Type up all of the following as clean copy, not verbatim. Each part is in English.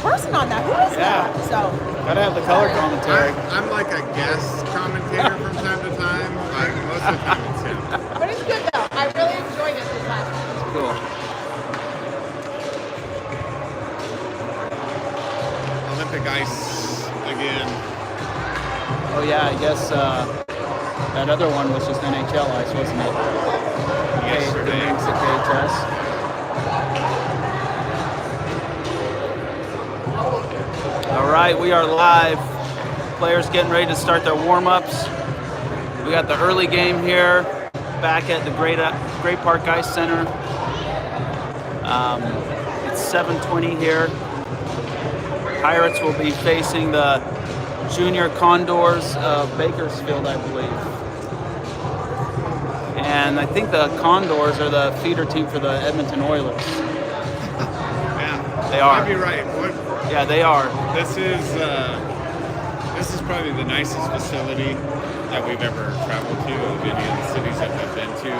person on that. Who is that? So gotta have the color commentary. I'm like a guest commentator from time to time, but most of the time it's him. But it's good though. I really enjoyed it this last time. Cool. Olympic ice again. Oh yeah, I guess that other one was just NHL ice, wasn't it? Yesterday. The KHS. All right, we are live. Players getting ready to start their warm-ups. We got the early game here, back at the Great Park Ice Center. It's 7:20 here. Pirates will be facing the Junior Condors of Bakersfield, I believe. And I think the Condors are the feeder team for the Edmonton Oilers. Yeah, they are. I'd be right. Yeah, they are. This is probably the nicest facility that we've ever traveled to of any of the cities that we've been to.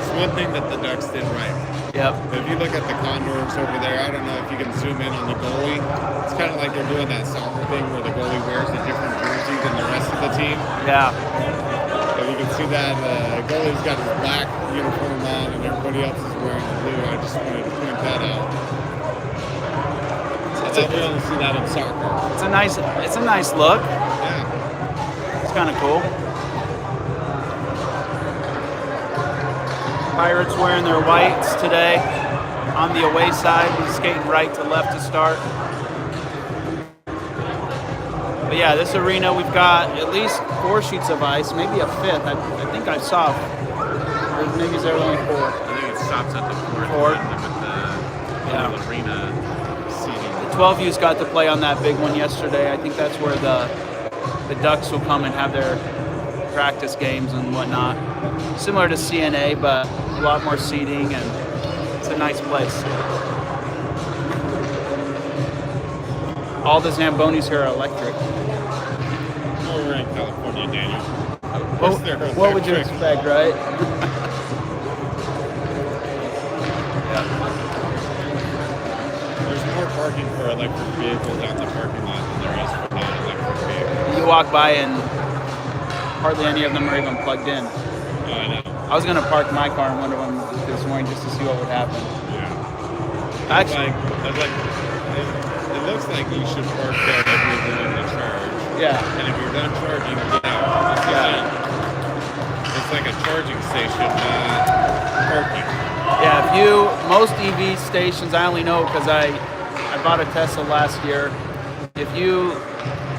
It's one thing that the Ducks did right. Yep. If you look at the Condors over there, I don't know if you can zoom in on the goalie. It's kind of like they're doing that soccer thing where the goalie wears a different jersey than the rest of the team. Yeah. So you can see that goalie's got his black uniform on and everybody else is wearing blue. I just wanted to point that out. We don't see that in soccer. It's a nice look. Yeah. It's kind of cool. Pirates wearing their whites today on the away side. We're skating right to left to start. But yeah, this arena, we've got at least 4 sheets of ice, maybe a 5th. I think I saw, or maybe there are only 4. I think it stops at the 4th Four. one with the arena seating. 12U's got to play on that big one yesterday. I think that's where the Ducks will come and have their practice games and whatnot. Similar to CNA, but a lot more seating, and it's a nice place. All the Zambonis here are electric. Oh, we're in California, Daniel. What would you expect, right? There's more parking for electric vehicles out in the parking lot than there is for non-electric vehicles. You walk by and hardly any of them are even plugged in. Oh, I know. I was going to park my car in one of them this morning just to see what would happen. Yeah. Actually, it looks like you should park there if you're doing the charge. Yeah. And if you're done charging, get out. It's like a charging station, not parking. Yeah, most EV stations, I only know because I bought a Tesla last year. If you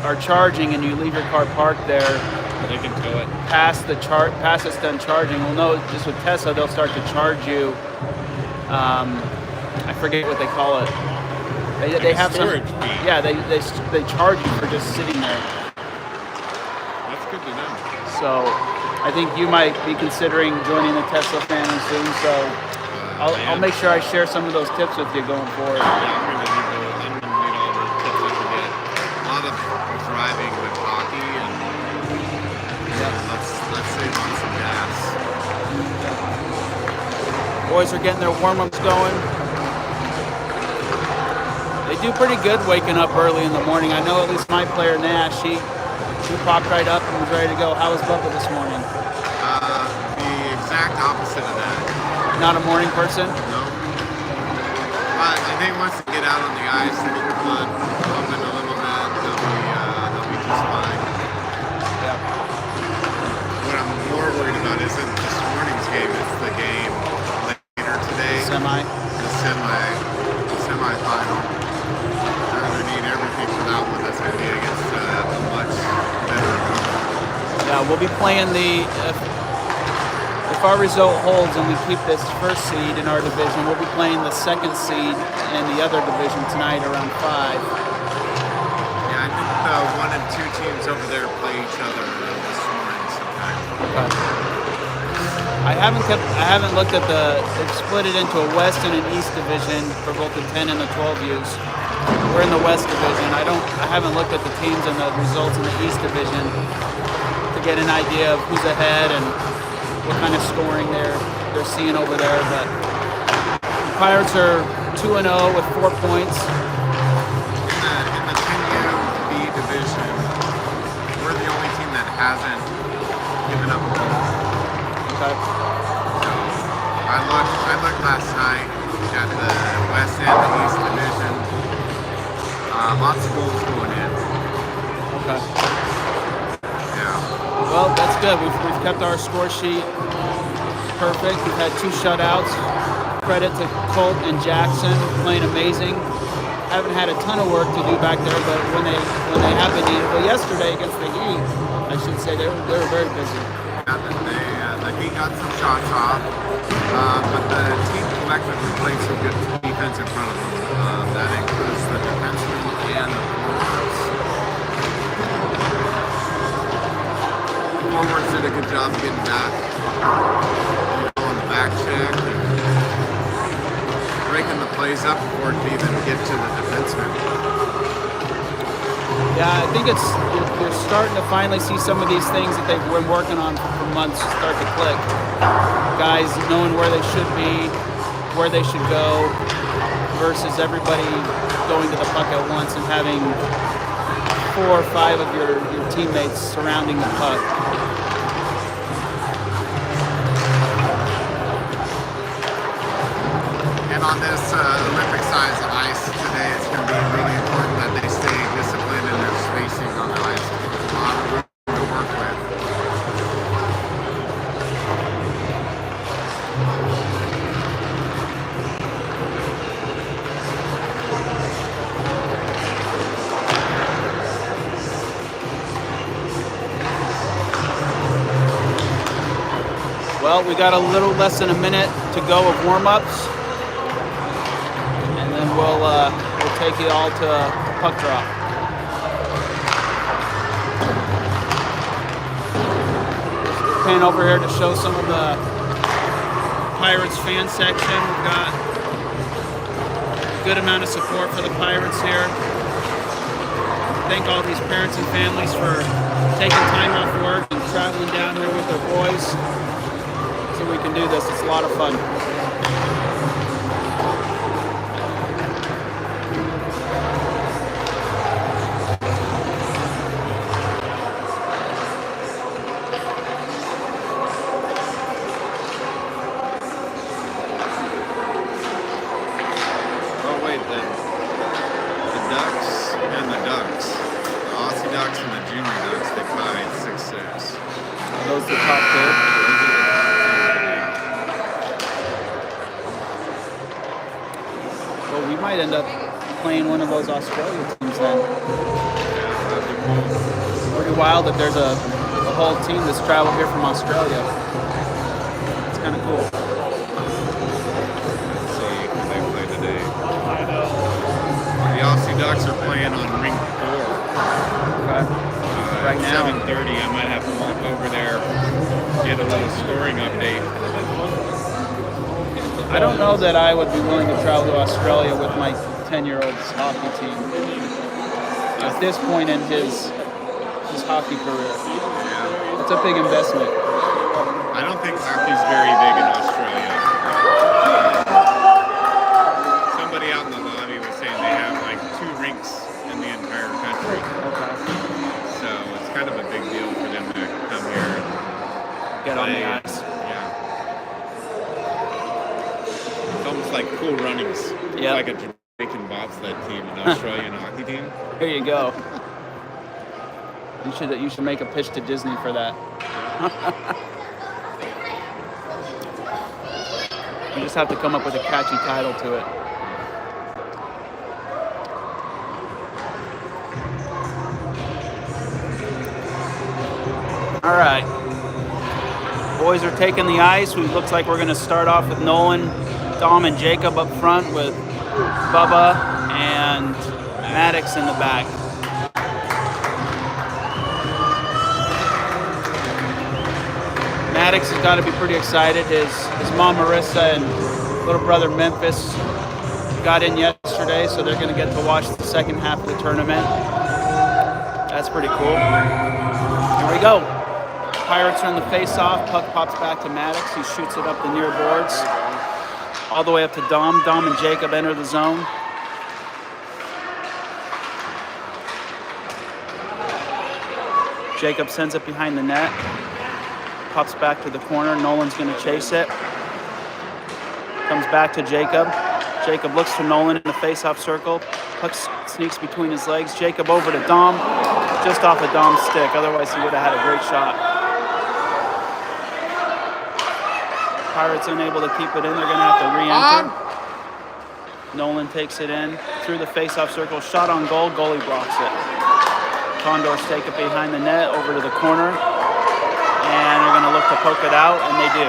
are charging and you leave your car parked there, they can tow it. Past it's done charging. Well, no, just with Tesla, they'll start to charge you. I forget what they call it. They have storage some. fee. Yeah, they charge you for just sitting there. That's good to know. So, I think you might be considering joining the Tesla family soon. So, I'll make sure I share some of those tips with you going forward. Yeah, I'm gonna need all the tips I can get. A lot of driving with hockey, and let's save on some gas. Boys are getting their warm-ups going. They do pretty good waking up early in the morning. I know at least my player Nash, he popped right up and was ready to go. How was Bubba this morning? The exact opposite of that. Not a morning person? No. But I think once they get out on the ice and get the blood pumping a little bit, they'll be just fine. Yeah. What I'm more worried about isn't this morning's game, it's the game later today. The semi-final. They're going to need everything for that one. That's going to be against a much better opponent. Yeah, we'll be playing if our result holds and we keep this first seed in our division, we'll be playing the second seed in the other division tonight around 5. Yeah, I think the 1 and 2 teams over there play each other this morning sometime. Okay. I haven't looked at they've split it into a West and an East division for both the 10 and the 12Us. We're in the West division. I haven't looked at the teams and the results in the East division to get an idea of who's ahead and what kind of scoring they're seeing over there. But the Pirates are 2-0 with 4 points. hasn't given up a goal. Okay. So I looked last night at the West and the East Division. Lots of goals going in. Okay. Yeah. Well, that's good. We've kept our score sheet perfect. We've had 2 shutouts. Credit to Colt and Jackson playing amazing. Haven't had a ton of work to do back there, but when they have been needed, well, yesterday against the Heat, I should say they were very busy. Yeah, the Heat got some shots off, but the team collectively played some good defense in front of them. That includes the defensemen and the forwards. The forwards did a good job getting back on the back check and breaking the plays up before it could even get to the defensemen. Yeah, I think you're starting to finally see some of these things that they've been working on for months start to click. Guys knowing where they should be, where they should go, versus everybody going to the puck at once and having 4 or 5 of your teammates surrounding the puck. And on this Olympic size ice today, it's going to be really important that they stay disciplined in their spacing on the ice. There's a lot of room to work with. Well, we got a little less than a minute to go of warm-ups, and then we'll take you all to puck drop. We're pan over here to show some of the Pirates fan section. We've got a good amount of support for the Pirates here. Thank all these parents and families for taking time off work and traveling down here with their boys so we can do this. It's a lot of fun. Oh wait, the Ducks and the Ducks, the Aussie Ducks and the Junior Ducks, they tied 6-6. Are those the top 2? Well, we might end up playing one of those Australia teams then. Pretty wild that there's a whole team that's traveled here from Australia. It's kind of cool. Let's see who they play today. The Aussie Ducks are playing on Rink 4. Okay. Right now. 7:30. I might have to walk over there, get a little scoring update. I don't know that I would be willing to travel to Australia with my 10-year-old's hockey team at this point in his hockey career. Yeah. It's a big investment. I don't think hockey's very big in Australia. Somebody out in the lobby was saying they have like 2 rinks in the entire country. Okay. So it's kind of a big deal for them to come here and Get on the play. ice. Yeah. It's almost like Cool Runnings. It's Yep. like a Jamaican bobsled team, an Australian hockey team. Here you go. You should make a pitch to Disney for that. You just have to come up with a catchy title to it. All right. Boys are taking the ice. It looks like we're going to start off with Nolan, Dom, and Jacob up front with Bubba and Maddox in the back. Maddox has got to be pretty excited. His mom Marissa and little brother Memphis got in yesterday, so they're going to get to watch the second half of the tournament. That's pretty cool. Here we go. Pirates are in the face-off. Puck pops back to Maddox. He shoots it up the near boards. All the way up to Dom. Dom and Jacob enter the zone. Jacob sends it behind the net. Pops back to the corner. Nolan's going to chase it. Comes back to Jacob. Jacob looks to Nolan in the face-off circle. Puck sneaks between his legs. Jacob over to Dom. Just off of Dom's stick. Otherwise, he would have had a great shot. Pirates unable to keep it in. They're going to have to re-enter. Nolan takes it in through the face-off circle. Shot on goal. Goalie blocks it. Condors take it behind the net over to the corner. And they're going to look to poke it out, and they do.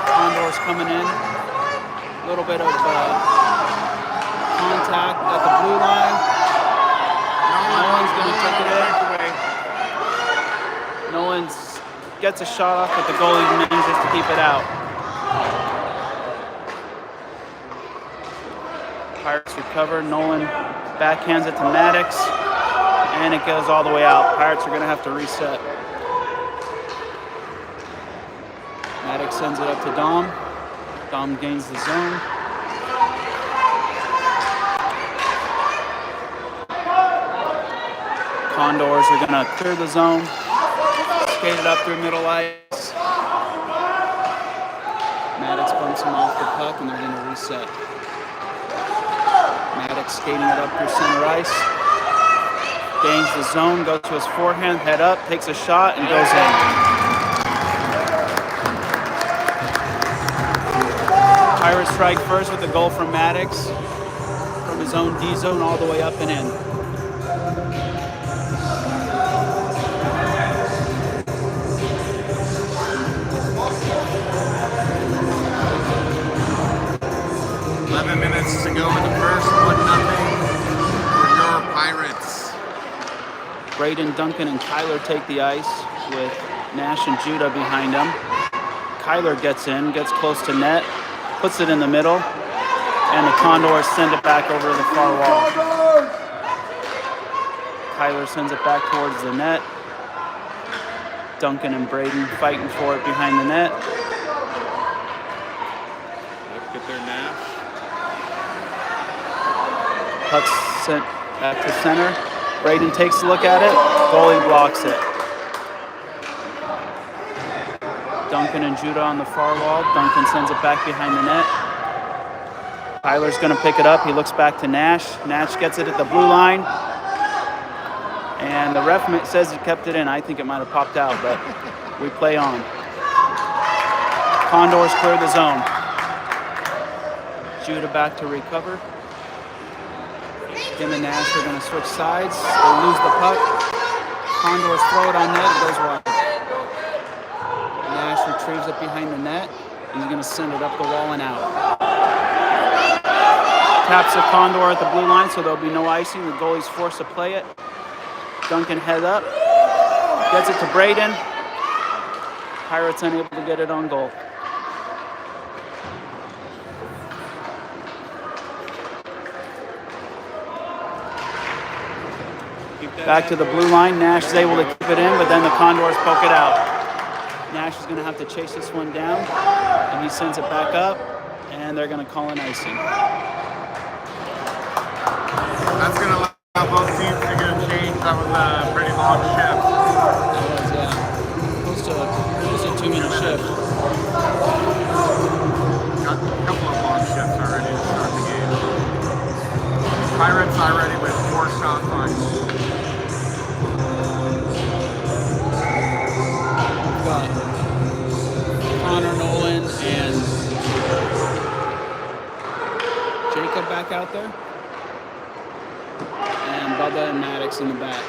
Condors coming in. A little bit of contact at the blue line. Nolan's going to take it in. Nolan gets a shot off, but the goalie manages to keep it out. Pirates recover. Nolan backhands it to Maddox, and it goes all the way out. Pirates are going to have to reset. Maddox sends it up to Dom. Dom gains the zone. Condors are going to clear the zone. Skate it up through middle ice. Maddox bumps him off the puck, and they're going to reset. Maddox skating it up through center ice. Gains the zone, goes to his forehand, head up, takes a shot, and goes in. Pirates strike first with a goal from Maddox from his own D zone all the way up and in. Minutes to go in the first, 1-0 for your Pirates. Braden, Duncan, and Kyler take the ice with Nash and Judah behind them. Kyler gets in, gets close to net, puts it in the middle, and the Condors send it back over to the far wall. Kyler sends it back towards the net. Duncan and Braden fighting for it behind the net. Let's get their Nash. Puck's sent back to center. Braden takes a look at it. Goalie blocks it. Duncan and Judah on the far wall. Duncan sends it back behind the net. Tyler's going to pick it up. He looks back to Nash. Nash gets it at the blue line. And the ref says he kept it in. I think it might have popped out, but we play on. Condors clear the zone. Judah back to recover. Him and Nash are going to switch sides. They lose the puck. Condors throw it on net. It goes wide. Nash retrieves it behind the net. He's going to send it up the wall and out. Taps the Condor at the blue line, so there'll be no icing. The goalie's forced to play it. Duncan head up. Gets it to Braden. Pirates unable to get it on goal. Back to the blue line. Nash is able to keep it in, but then the Condors poke it out. Nash is going to have to chase this one down, and he sends it back up, and they're going to call an icing. That's going to allow both teams to get a change. That was a pretty long shift. That was, close to a 2-minute shift. Got a couple of long shifts already to start the game. Pirates already with 4 shots on. Connor, Nolan, and Jacob back out there. And Bubba and Maddox in the back.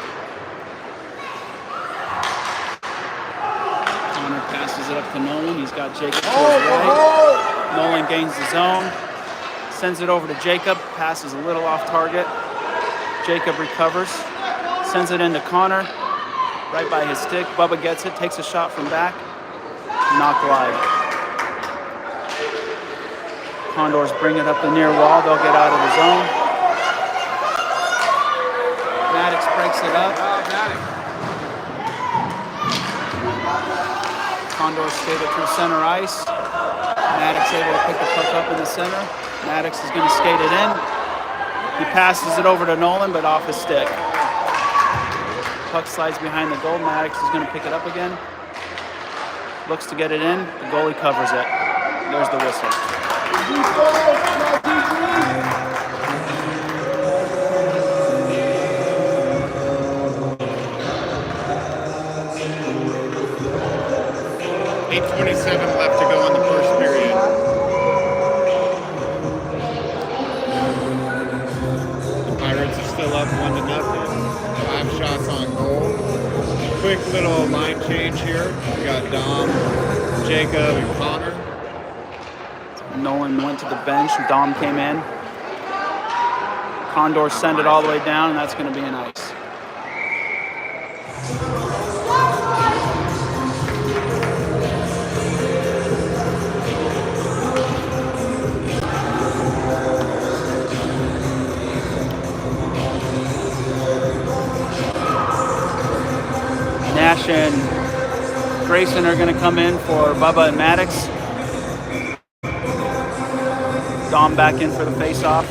Connor passes it up to Nolan. He's got Jacob to his right. Nolan gains the zone. Sends it over to Jacob. Passes a little off target. Jacob recovers. Sends it into Connor. Right by his stick. Bubba gets it. Takes a shot from back. Knocked wide. Condors bring it up the near wall. They'll get out of the zone. Maddox breaks it up. Condors skate it through center ice. Maddox able to pick the puck up in the center. Maddox is going to skate it in. He passes it over to Nolan, but off his stick. puck slides behind the goal. Maddox is going to pick it up again. Looks to get it in. The goalie covers it. There's the whistle. 8:27 left to go in the first period. The Pirates are still up 1-0. 5 shots on goal. Quick little line change here. We got Dom, Jacob, and Connor. Nolan went to the bench. Dom came in. Condors send it all the way down, and that's going to be an ice. Nash and Grayson are going to come in for Bubba and Maddox. Dom back in for the face-off.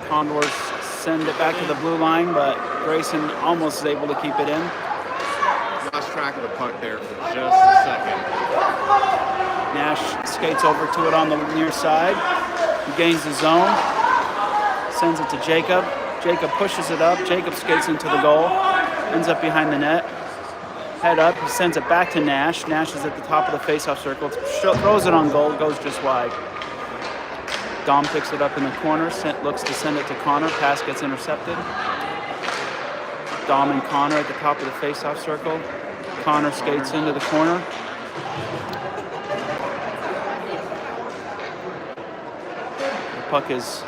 Condors send it back to the blue line, but Grayson almost is able to keep it in. Lost track of the puck there for just a second. Nash skates over to it on the near side. He gains the zone. Sends it to Jacob. Jacob pushes it up. Jacob skates into the goal. Ends up behind the net. Head up. He sends it back to Nash. Nash is at the top of the face-off circle. Throws it on goal. Goes just wide. Dom picks it up in the corner. Looks to send it to Connor. Pass gets intercepted. Dom and Connor at the top of the face-off circle. Connor skates into the corner. The puck is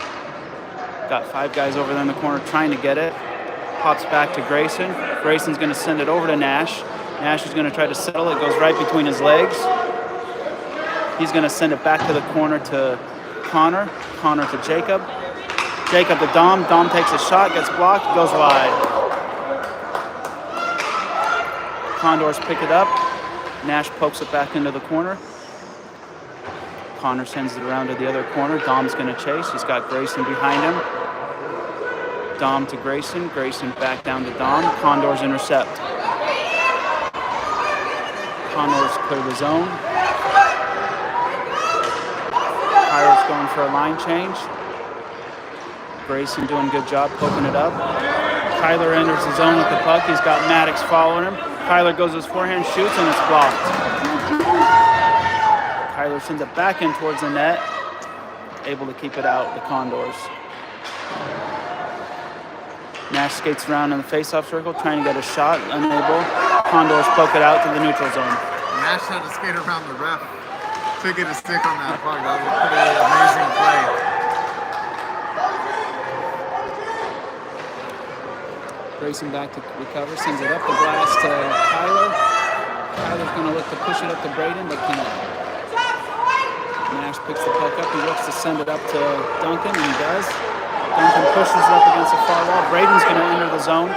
got 5 guys over there in the corner trying to get it. Pops back to Grayson. Grayson's going to send it over to Nash. Nash is going to try to settle it. Goes right between his legs. He's going to send it back to the corner to Connor. Connor to Jacob. Jacob to Dom. Dom takes a shot, gets blocked, goes wide. Condors pick it up. Nash pokes it back into the corner. Connor sends it around to the other corner. Dom's going to chase. He's got Grayson behind him. Dom to Grayson. Grayson back down to Dom. Condors intercept. Condors clear the zone. Pirates going for a line change. Grayson doing a good job poking it up. Kyler enters the zone with the puck. He's got Maddox following him. Kyler goes his forehand, shoots, and it's blocked. Kyler sends it back in towards the net. Able to keep it out, the Condors. Nash skates around in the face-off circle, trying to get a shot, unable. Condors poke it out to the neutral zone. Nash had to skate around the ref to get a stick on that puck. That was a pretty amazing play. Grayson back to recover, sends it up the glass to Kyler. Kyler's going to look to push it up to Braden, but can't. Nash picks the puck up. He looks to send it up to Duncan, and he does. Duncan pushes it up against the far wall. Braden's going to enter the zone.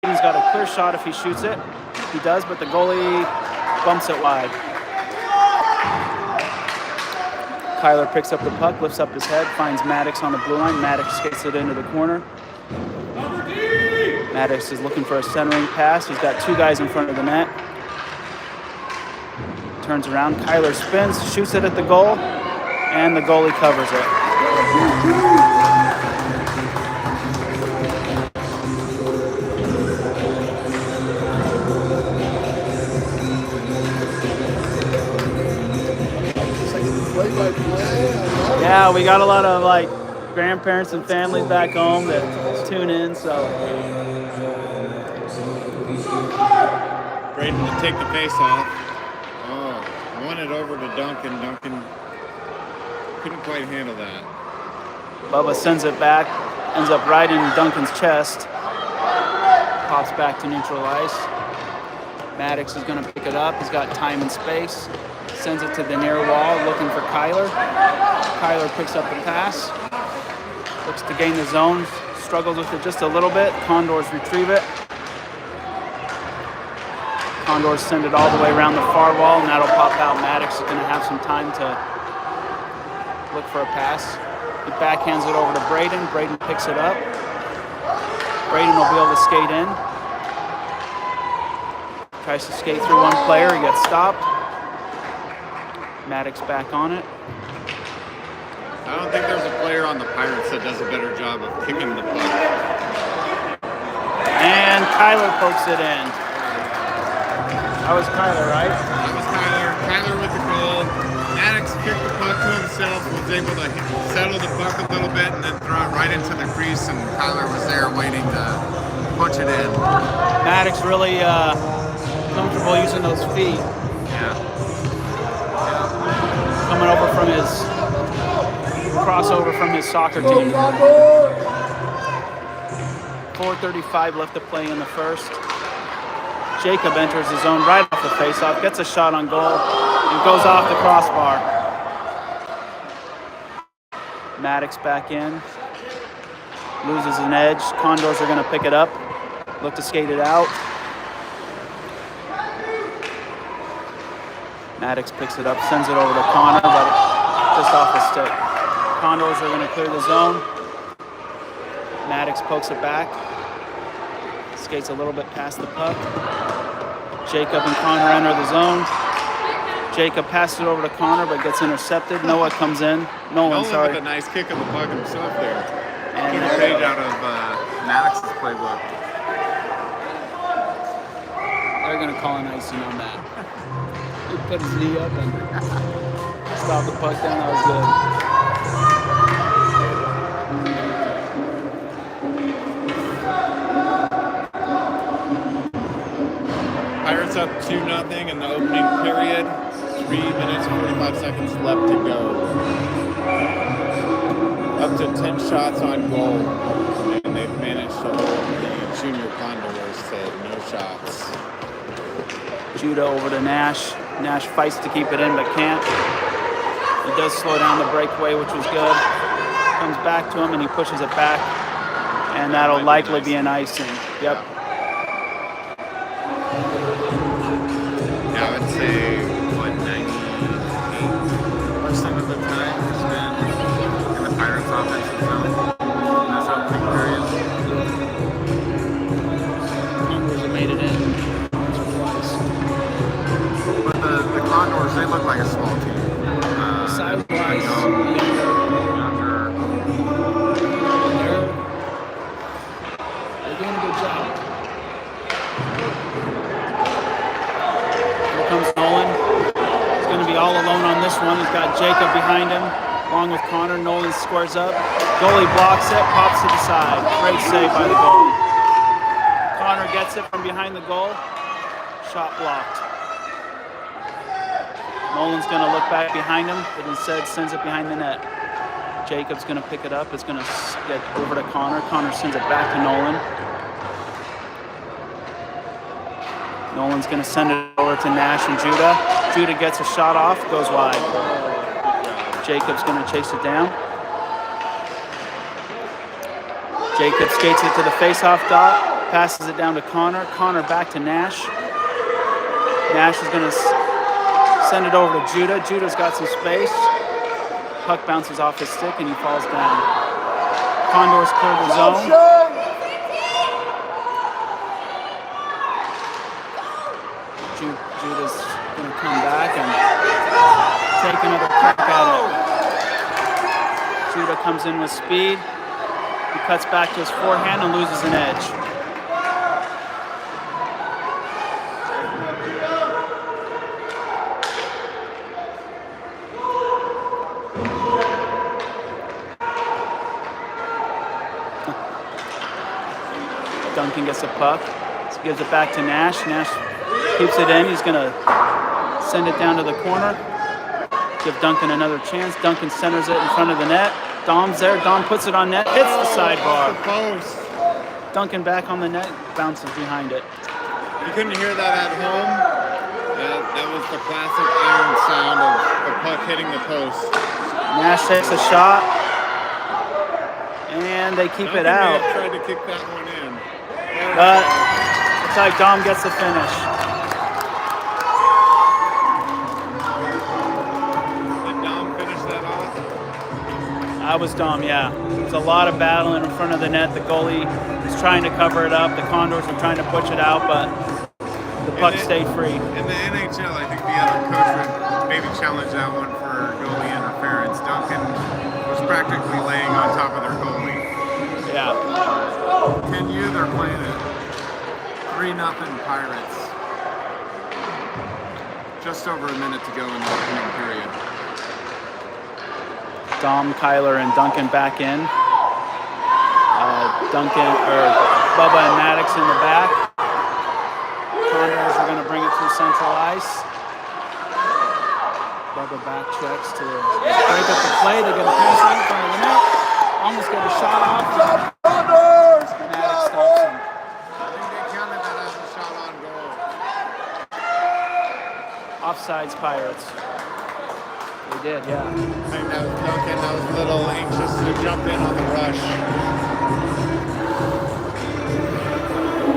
Braden's got a clear shot if he shoots it. He does, but the goalie bumps it wide. Kyler picks up the puck, lifts up his head, finds Maddox on the blue line. Maddox skates it into the corner. Maddox is looking for a centering pass. He's got 2 guys in front of the net. Turns around. Kyler spins, shoots it at the goal, and the goalie covers it. Yeah, we got a lot of like grandparents and families back home that tune in, so. Braden to take the face off. Oh, won it over to Duncan. Duncan couldn't quite handle that. Bubba sends it back, ends up right in Duncan's chest. Pops back to neutral ice. Maddox is going to pick it up. He's got time and space. Sends it to the near wall, looking for Kyler. Kyler picks up the pass. Looks to gain the zone. Struggles with it just a little bit. Condors retrieve it. Condors send it all the way around the far wall, and that'll pop out. Maddox is going to have some time to look for a pass. He backhands it over to Braden. Braden picks it up. Braden will be able to skate in. Tries to skate through one player, he gets stopped. Maddox back on it. I don't think there's a player on the Pirates that does a better job of kicking the puck. And Kyler pokes it in. That was Kyler, right? That was Kyler. Kyler with the goal. Maddox kicked the puck to himself, was able to settle the puck a little bit, and then throw it right into the crease, and Kyler was there waiting to punch it in. Maddox really comfortable using those feet. Yeah. Coming over from his crossover from his soccer team. 4:35 left to play in the first. Jacob enters the zone right off the faceoff, gets a shot on goal, and goes off the crossbar. Maddox back in. Loses an edge. Condors are going to pick it up. Look to skate it out. Maddox picks it up, sends it over to Connor, but just off the stick. Condors are going to clear the zone. Maddox pokes it back. Skates a little bit past the puck. Jacob and Connor enter the zone. Jacob passes it over to Connor, but gets intercepted. Noah comes in. Nolan, sorry. With a nice kick of the puck himself there. And Took a page out of Maddox's playbook. they're going to call an icing on that. He put his knee up and stopped the puck down. That was good. Pirates up 2-0 in the opening period. 3 minutes and 45 seconds left to go. Up to 10 shots on goal, and they've managed to hold the junior Condors to no shots. Judah over to Nash. Nash fights to keep it in, but can't. He does slow down the breakaway, which was good. Comes back to him, and he pushes it back, and that'll likely be an icing. Yep. I would say, 98% of the time it's been in the Pirates offensive zone. That's opening period. Condors have made it in once or twice. But the Condors, they look like a small team. Size-wise, younger. they're doing a good job. Here comes Nolan. He's going to be all alone on this one. He's got Jacob behind him, along with Connor. Nolan squares up. Goalie blocks it, pops to the side. Great save by the goalie. Connor gets it from behind the goal. Shot blocked. Nolan's going to look back behind him, but instead sends it behind the net. Jacob's going to pick it up. It's going to get over to Connor. Connor sends it back to Nolan. Nolan's going to send it over to Nash and Judah. Judah gets a shot off, goes wide. Jacob's going to chase it down. Jacob skates it to the face-off dot, passes it down to Connor. Connor back to Nash. Nash is going to send it over to Judah. Judah's got some space. Puck bounces off his stick and he falls down. Condors clear the zone. Judah's going to come back and take another crack at it. Judah comes in with speed. He cuts back to his forehand and loses an edge. Duncan gets a puck, gives it back to Nash. Nash keeps it in. He's going to send it down to the corner. Give Duncan another chance. Duncan centers it in front of the net. Dom's there. Dom puts it on net. Hits the sidebar. Duncan back on the net. Bounces behind it. You couldn't hear that at home. That was the classic iron sound of the puck hitting the post. Nash takes a shot. And they keep it out. Tried to kick that one in. But looks like Dom gets the finish. Did Dom finish that off? I I was Dom, yeah. It's a lot of battling in front of the net. The goalie was trying to cover it up. The Condors were trying to push it out, but the puck stayed free. In the NHL, I think the other coach would maybe challenge that one for goalie interference. Duncan was practically laying on top of their goalie. Yeah. 10U, they're playing it 3-0 Pirates. Just over a minute to go in the opening period. Dom, Kyler, and Duncan back in. Bubba and Maddox in the back. Condors are going to bring it through central ice. Bubba back checks to break up the play. They get a pass in front of the net. Almost get a shot off. Maddox stops him. I think they counted that as a shot on goal. Offsides Pirates. They did, yeah. I know Duncan, I was a little anxious to jump in on the rush.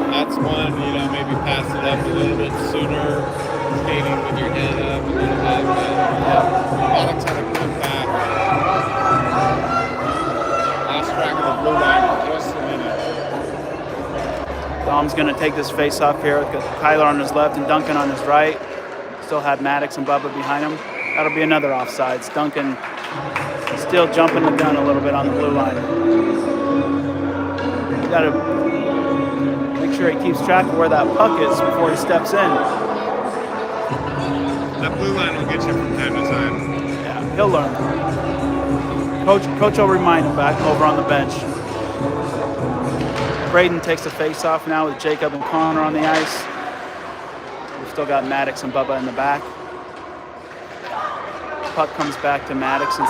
That's one, maybe pass it up a little bit sooner, skating with your head up a little bit. Maddox had a quick back. Lost track of the blue line for just a minute. Dom's going to take this face off here with Kyler on his left and Duncan on his right. Still have Maddox and Bubba behind him. That'll be another offsides. Duncan still jumping the gun a little bit on the blue line. You got to make sure he keeps track of where that puck is before he steps in. That blue line will get you from time to time. Yeah, he'll learn. Coach will remind him back over on the bench. Braden takes the face off now with Jacob and Connor on the ice. We've still got Maddox and Bubba in the back. Puck comes back to Maddox, and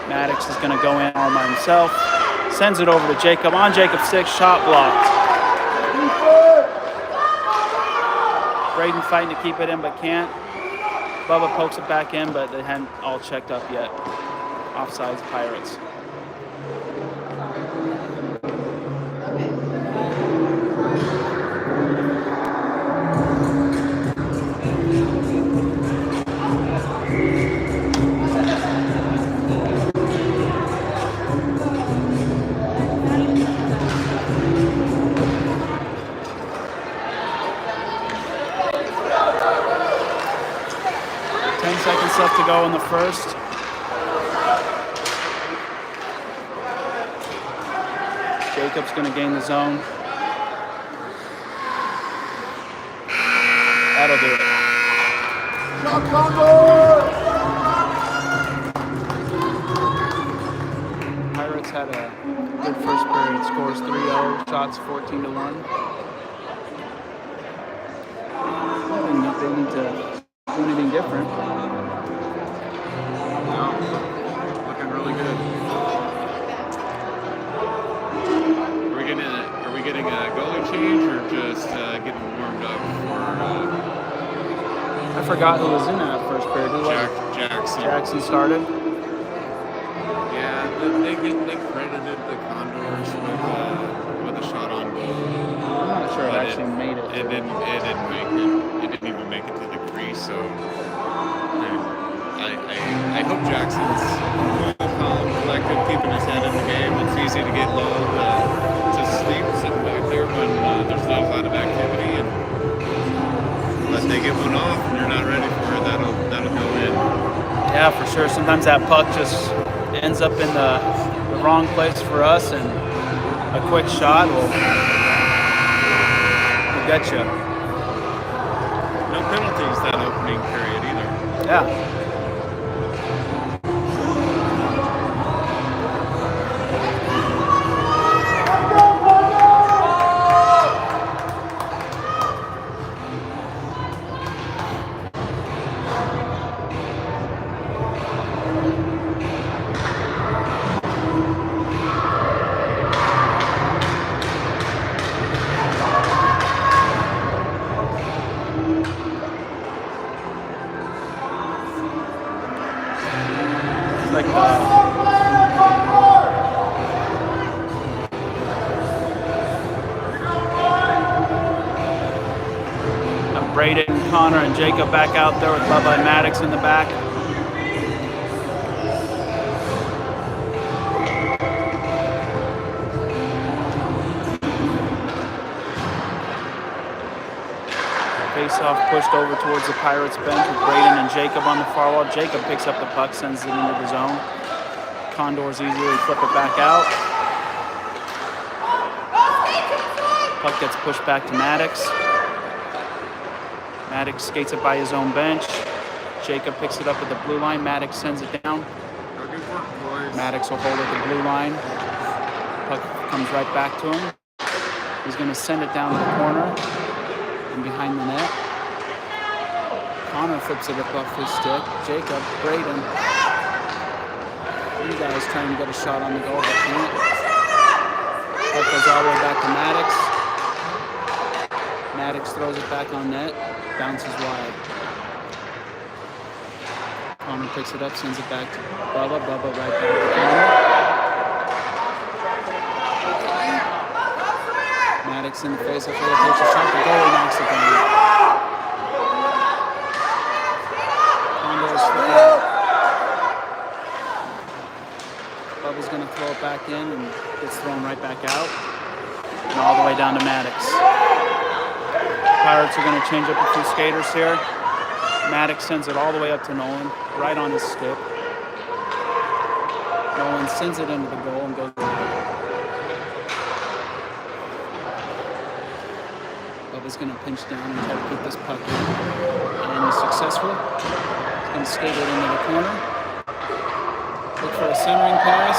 Maddox is going to go in all by himself. Sends it over to Jacob. On Jacob's 6, shot blocked. Braden fighting to keep it in, but can't. Bubba pokes it back in, but they hadn't all checked up yet. Offsides Pirates. Left to go in the first. Jacob's going to gain the zone. That'll do it. Pirates had a good first period. Scores 3-0, shots 14-1. They need to do anything different. Looking really good. Are we getting a goalie change or just getting warmed up for? I forgot who was in that first period. Who was it? Jackson. Jackson started. Yeah, they credited the Condors with a shot on goal. I'm not sure it actually made it. It didn't make it. It didn't even make it to the crease. So. I hope Jackson's cool, calm, collected, keeping his head in the game. It's easy to get lulled to sleep sitting back there when there's not a lot of activity, and unless they get one off and you're not ready for it, that'll go in. Yeah, for sure. Sometimes that puck just ends up in the wrong place for us, and a quick shot will get you. No penalties that opening period either. Yeah. Braden, Connor, and Jacob back out there with Bubba and Maddox in the back. Face-off pushed over towards the Pirates bench with Braden and Jacob on the far wall. Jacob picks up the puck, sends it into the zone. Condors easily flip it back out. Puck gets pushed back to Maddox. Maddox skates it by his own bench. Jacob picks it up at the blue line. Maddox sends it down. Maddox will hold at the blue line. Puck comes right back to him. He's going to send it down to the corner and behind the net. Connor flips it up off his stick. Jacob, Braden. You guys trying to get a shot on the goal, but can't. Puck goes all the way back to Maddox. Maddox throws it back on net. Bounces wide. Connor picks it up, sends it back to Bubba. Bubba right back to Connor. Maddox in the face of it, takes a shot. The goalie knocks it down. Condors flip out. Bubba's going to throw it back in and gets thrown right back out. And all the way down to Maddox. Pirates are going to change up a few skaters here. Maddox sends it all the way up to Nolan, right on his stick. Nolan sends it into the goal and goes. Bubba's going to pinch down and try to keep this puck in. And he's successful. He's going to skate it into the corner. Look for a centering pass.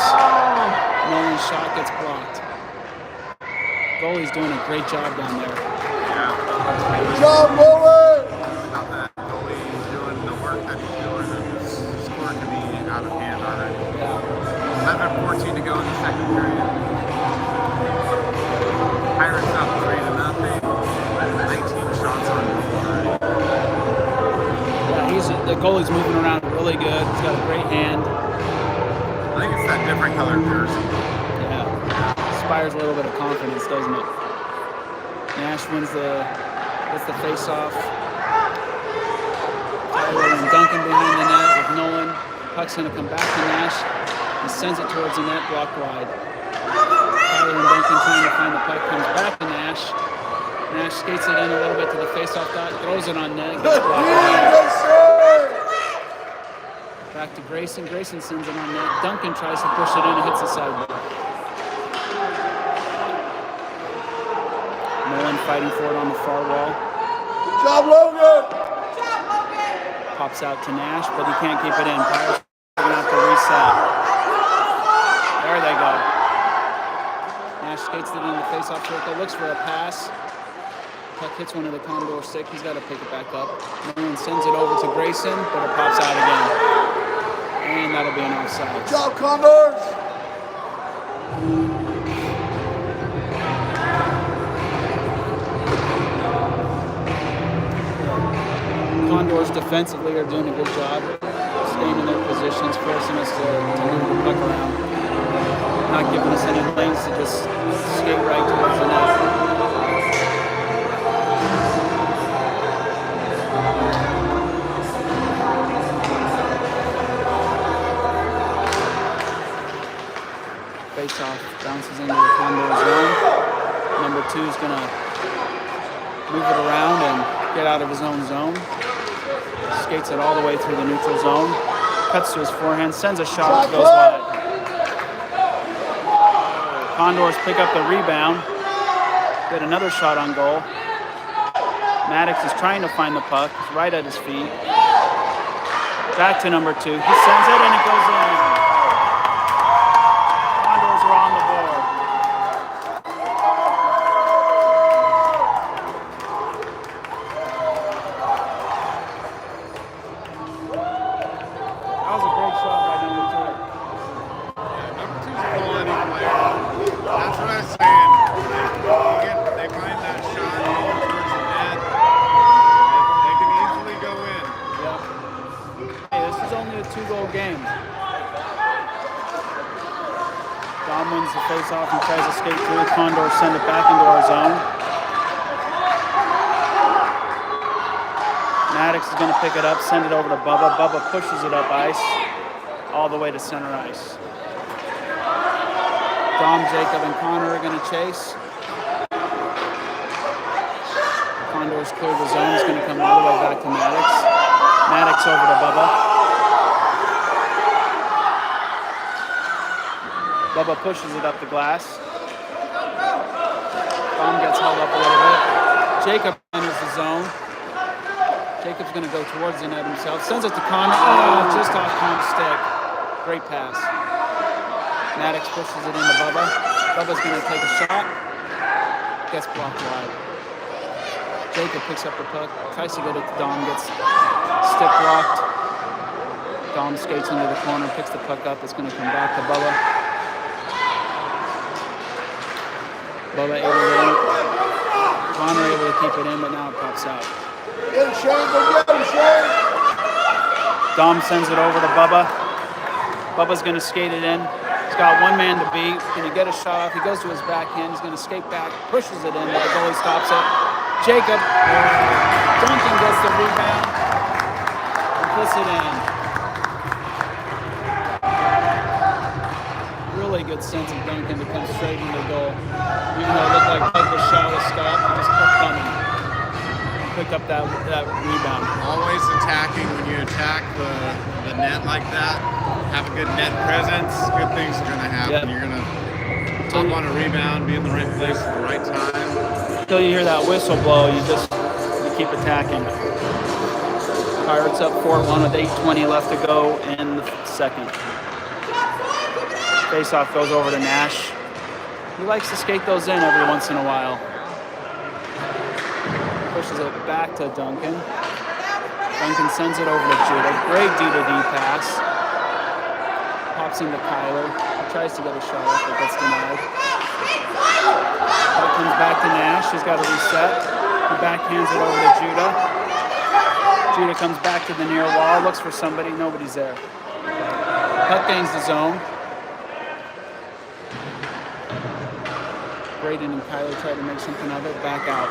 Nolan's shot gets blocked. Goalie's doing a great job down there. Yeah. Good job, Nolan! About that goalie doing the work that he's doing, and his score could be out of hand already. Yeah. 11:14 to go in the second period. Pirates up 3-0. 19 shots on goal already. Yeah, the goalie's moving around really good. He's got a great hand. I think it's that different color jersey. Yeah. Inspires a little bit of confidence, doesn't it? Nash gets the face-off. Tyler and Duncan behind the net with Nolan. Puck's going to come back to Nash. He sends it towards the net, blocked wide. Tyler and Duncan trying to find the puck, comes back to Nash. Nash skates it in a little bit to the face-off dot, throws it on net, gets blocked wide. Back to Grayson. Grayson sends it on net. Duncan tries to push it in and hits the sideboard. Nolan fighting for it on the far wall. Good job, Logan! Pops out to Nash, but he can't keep it in. Pirates are going to have to reset. There they go. Nash skates it in the face-off circle, looks for a pass. Puck hits one of the Condor stick. He's got to pick it back up. Nolan sends it over to Grayson, but it pops out again. And that'll be an offside. Good job, Condors! Condors defensively are doing a good job staying in their positions, forcing us to move the puck around. Not giving us any lanes to just skate right towards the net. Face-off bounces into the Condor zone. Number 2 is going to move it around and get out of his own zone. Skates it all the way through the neutral zone. Cuts to his forehand, sends a shot, goes wide. Condors pick up the rebound. Get another shot on goal. Maddox is trying to find the puck. It's right at his feet. Back to number 2. He sends it and it goes in. Condors are on the board. That was a great shot by number 2. Yeah, number 2's a quality player. That's what I was saying. They find that shot over towards the net. They can easily go in. Yep. Hey, this is only a 2-goal game. Dom wins the face-off and tries to skate through. Condors send it back into our zone. Maddox is going to pick it up, send it over to Bubba. Bubba pushes it up ice, all the way to center ice. Dom, Jacob, and Connor are going to chase. Condors Condors clear the zone. He's going to come all the way back to Maddox. Maddox over to Bubba. Bubba pushes it up the glass. Dom gets held up a little bit. Jacob enters the zone. Jacob's going to go towards the net himself. Sends it to Connor. Oh, just off Tom's stick. Great pass. Maddox pushes it into Bubba. Bubba's going to take a shot. Gets blocked wide. Jacob picks up the puck. Tries to get it to Dom. Gets stick blocked. Dom skates into the corner. Picks the puck up. It's going to come back to Bubba. Bubba able to, Connor able to keep it in, but now it pops out. Get him, Shane. Go get him, Shane. Dom sends it over to Bubba. Bubba's going to skate it in. He's got one man to beat. Can he get a shot off? He goes to his backhand. He's going to skate back, pushes it in, but the goalie stops it. Jacob Duncan gets the rebound and puts it in. Really good sense of Duncan to come straight into the goal. Even though it looked like Douglas' shot was stopped, he just kept coming. Picked up that rebound. Always attacking. When you attack the net like that, have a good net presence, good things are going to happen. Yep. You're going to top on a rebound, be in the right place at the right time. Until you hear that whistle blow, you keep attacking. Pirates up 4-1 with 8:20 left to go in the second. Faceoff goes over to Nash. He likes to skate those in every once in a while. Pushes it back to Duncan. Duncan sends it over to Judah. Great D-to-D pass. Pops into Kyler. He tries to get a shot off, but gets denied. It comes back to Nash. He's got to reset. He backhands it over to Judah. Judah comes back to the near wall, looks for somebody. Nobody's there. Puck gains the zone. Braden and Kyler try to make something of it. Back out.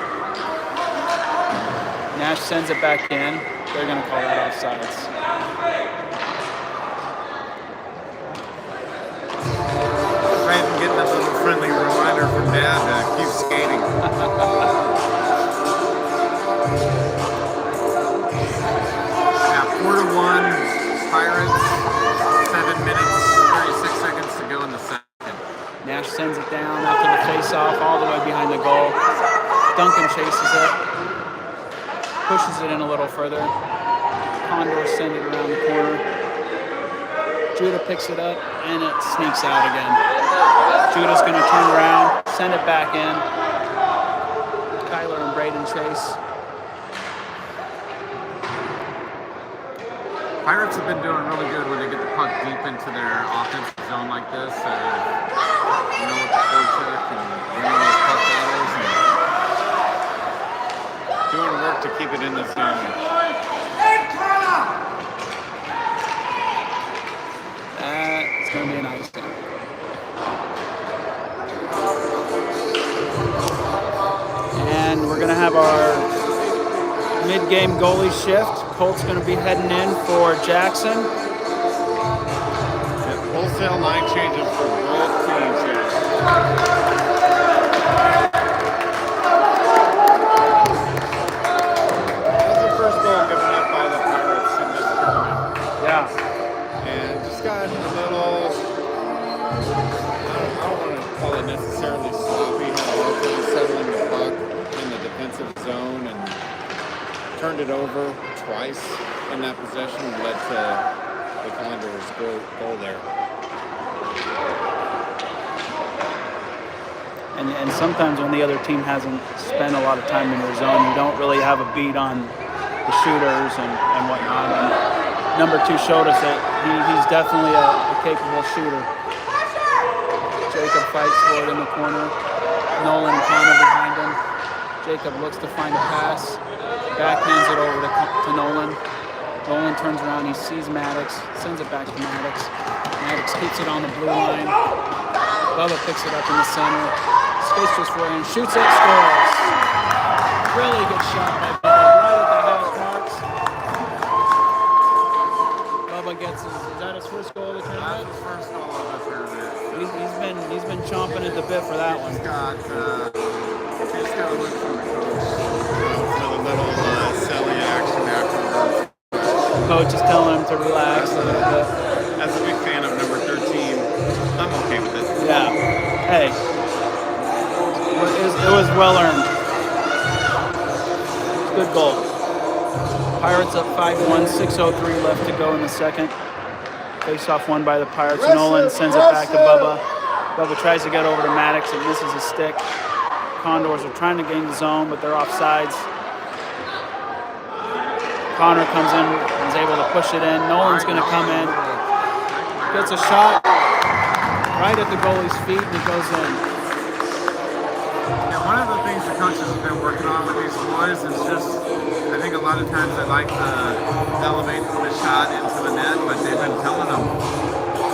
Nash sends it back in. They're going to call that offsides. Braden getting a little friendly reminder from Dad to keep skating. Now 4-1 Pirates. 7 minutes, 36 seconds to go in the second. Nash sends it down after the face-off all the way behind the goal. Duncan chases it. Pushes it in a little further. Condors send it around the corner. Judah picks it up, and it sneaks out again. Judah's going to turn around, send it back in. Kyler and Braden chase. Pirates have been doing really good when they get the puck deep into their offensive zone like this. You know, with the forecheck and bringing those puck battles and doing work to keep it in the zone. It's going to be an ice game. And we're going to have our mid-game goalie shift. Colt's going to be heading in for Jackson. Wholesale line changes for both teams here. That's the first goal given up by the Pirates in this tournament. Yeah. And just got a little, I don't want to call it necessarily sloppy, had a little bit of settling the puck in the defensive zone and turned it over twice in that possession and led to the Condors goal there. And sometimes when the other team hasn't spent a lot of time in their zone, you don't really have a beat on the shooters and whatnot. And number 2 showed us that he's definitely a capable shooter. Jacob fights for it in the corner. Nolan and Connor behind him. Jacob looks to find a pass. Backhands it over to Nolan. Nolan turns around, he sees Maddox, sends it back to Maddox. Maddox keeps it on the blue line. Bubba picks it up in the center. Skates just for him, shoots it, scores. Really good shot by Bubba, right at the hash marks. Bubba gets is that his first goal of the tournament? That's his first goal of the tournament. He's been chomping at the bit for that one. He's got a look from the coach for the little silly action afterwards. Coach is telling him to relax a little bit. As a big fan of number 13, I'm okay with it. Yeah. Hey, it was well earned. Good goal. Pirates up 5-1, 6:03 left to go in the second. Face-off won by the Pirates. Nolan sends it back to Bubba. Bubba tries to get over to Maddox and misses a stick. Condors are trying to gain the zone, but they're offsides. Connor comes in and is able to push it in. Nolan's going to come in. Gets a shot right at the goalie's feet, and it goes in. Yeah, one of the things the coaches have been working on with these boys is just, I think a lot of times they like to elevate the shot into the net, but they've been telling them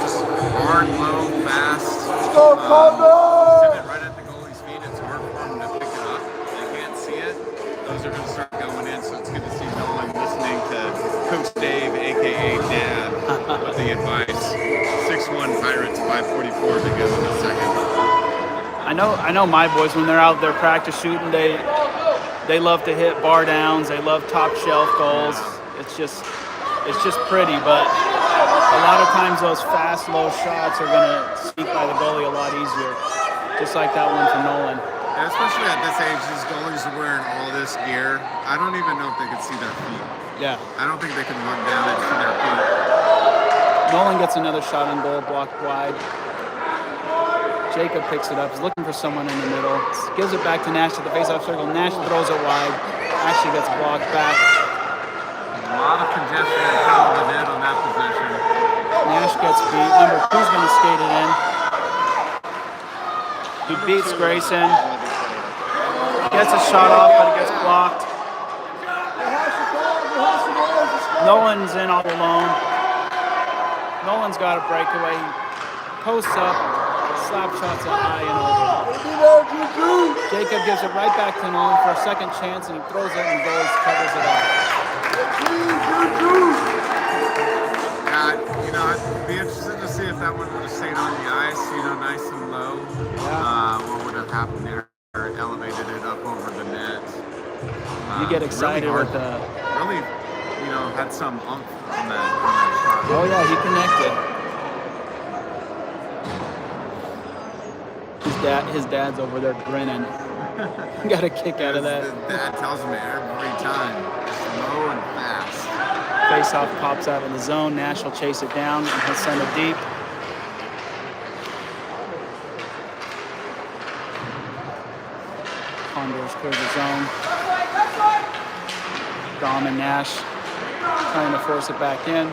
just hard, low, fast. Let's go, Condors! Send it right at the goalie's feet. It's hard for them to pick it up. They can't see it. Those are going to start going in, so it's good to see Nolan listening to Coach Dave, a.k.a. Dad, with the advice. 6-1 Pirates, 5:44 to go in the second. I know my boys, when they're out there practice shooting, they love to hit bar downs. They love top shelf goals. It's just pretty, but a lot of times those fast, low shots are going to sneak by the goalie a lot easier, just like that one for Nolan. Yeah, especially at this age, these goalies are wearing all this gear. I don't even know if they can see their feet. Yeah. I don't think they can look down and see their feet. Nolan gets another shot on goal, blocked wide. Jacob picks it up. He's looking for someone in the middle. Gives it back to Nash at the face-off circle. Nash throws it wide. Ashley gets blocked back. A lot of congestion in front of the net on that possession. Nash gets beat. Number 2's going to skate it in. He beats Grayson. Gets a shot off, but it gets blocked. Nolan's in all alone. Nolan's got a breakaway. He posts up, slap shots it high and over. Jacob gives it right back to Nolan for a second chance, and he throws it, and goes, covers it up. I'd be interested to see if that one would have stayed on the ice, nice and low. What would have happened there? Elevated it up over the net. You get excited really with the... Really, had some oomph on that shot. Oh yeah, he connected. His dad's over there grinning. Got a kick out of that. Dad tells me every time, slow and fast. Face-off pops out of the zone. Nash will chase it down and he'll send it deep. Condors clear the zone. Dom and Nash trying to force it back in.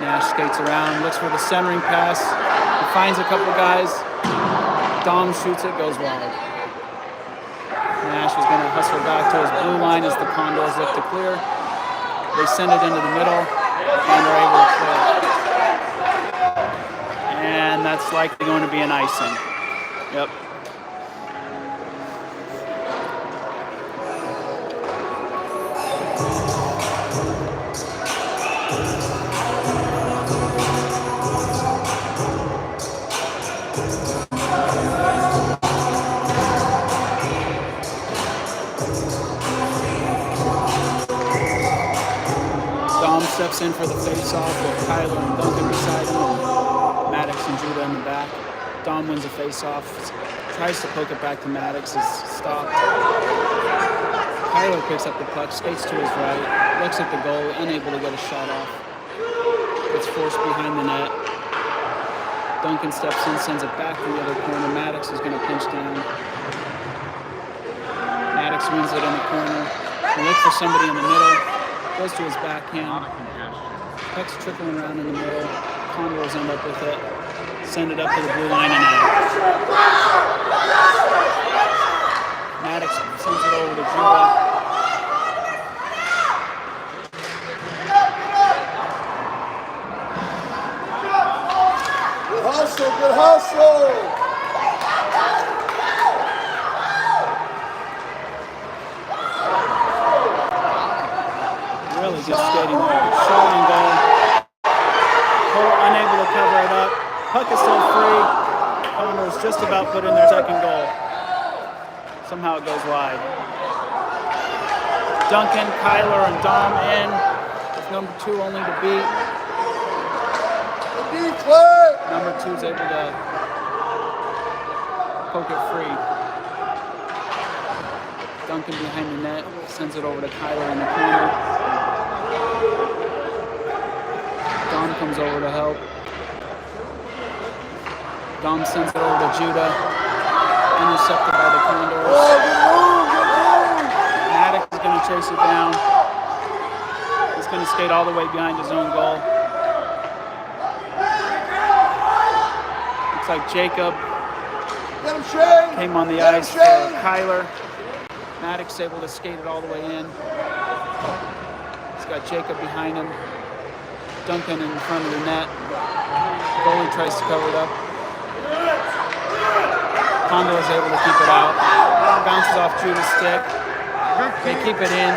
Nash skates around, looks for the centering pass. He finds a couple guys. Dom shoots it, goes wide. Nash is going to hustle back to his blue line as the Condors look to clear. They send it into the middle, and they're able to clear it. And that's likely going to be an icing. Yep. Steps in for the face-off with Tyler and Duncan beside him, and Maddox and Judah in the back. Dom wins a face-off, tries to poke it back to Maddox, is stopped. Tyler picks up the puck, skates to his right, looks at the goal, unable to get a shot off. Gets forced behind the net. Duncan steps in, sends it back to the other corner. Maddox is going to pinch down. Maddox wins it in the corner. He looks for somebody in the middle. Goes to his backhand. Puck's trickling around in the middle. Condors end up with it. Send it up to the blue line and out. Maddox sends it over to Judah. Good hustle, good hustle. Really just skating there. Shot on goal. Cole unable to cover it up. Puck is still free. Condors just about put in their second goal. Somehow it goes wide. Duncan, Kyler, and Dom in. With number 2 only to beat. Number 2 is able to poke it free. Duncan behind the net, sends it over to Kyler in the corner. Dom comes over to help. Dom sends it over to Judah. Intercepted by the Condors. Maddox is going to chase it down. He's going to skate all the way behind his own goal. Looks like Jacob came on the ice for Kyler. Maddox able to skate it all the way in. He's got Jacob behind him. Duncan in front of the net. Goalie tries to cover it up. Condor is able to keep it out. Bounces off Judah's stick. They keep it in.